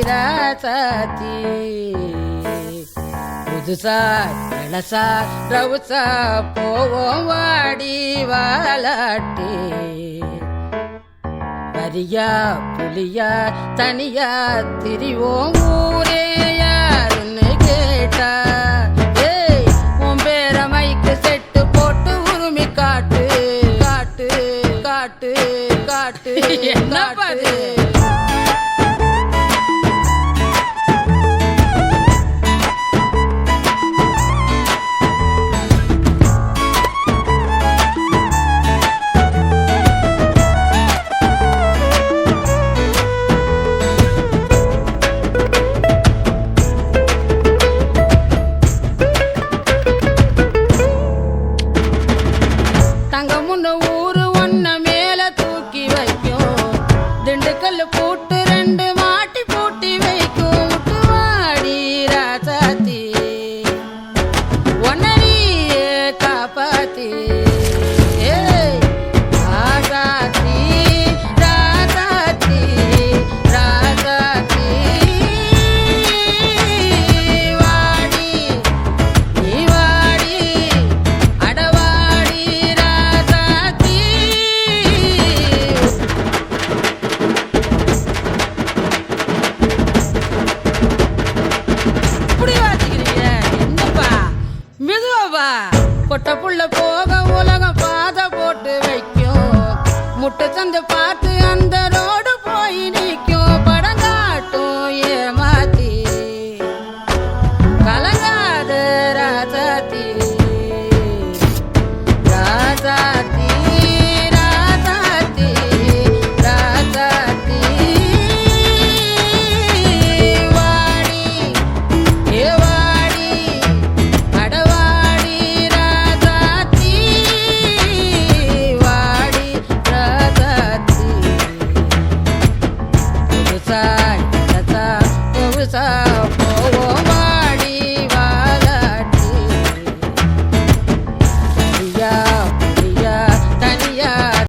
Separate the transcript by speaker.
Speaker 1: ராசாத்தி புதுசா இளசா ரவுசா போவோம் வாடி வாலாட்டி வரியா புலியா தனியா திரிவோம் ஊரே யாருன்னு கேட்டா உன் பேர மைக்கு செட்டு போட்டு உரிமை காட்டு காட்டு காட்டு காட்டு என்ன பாரு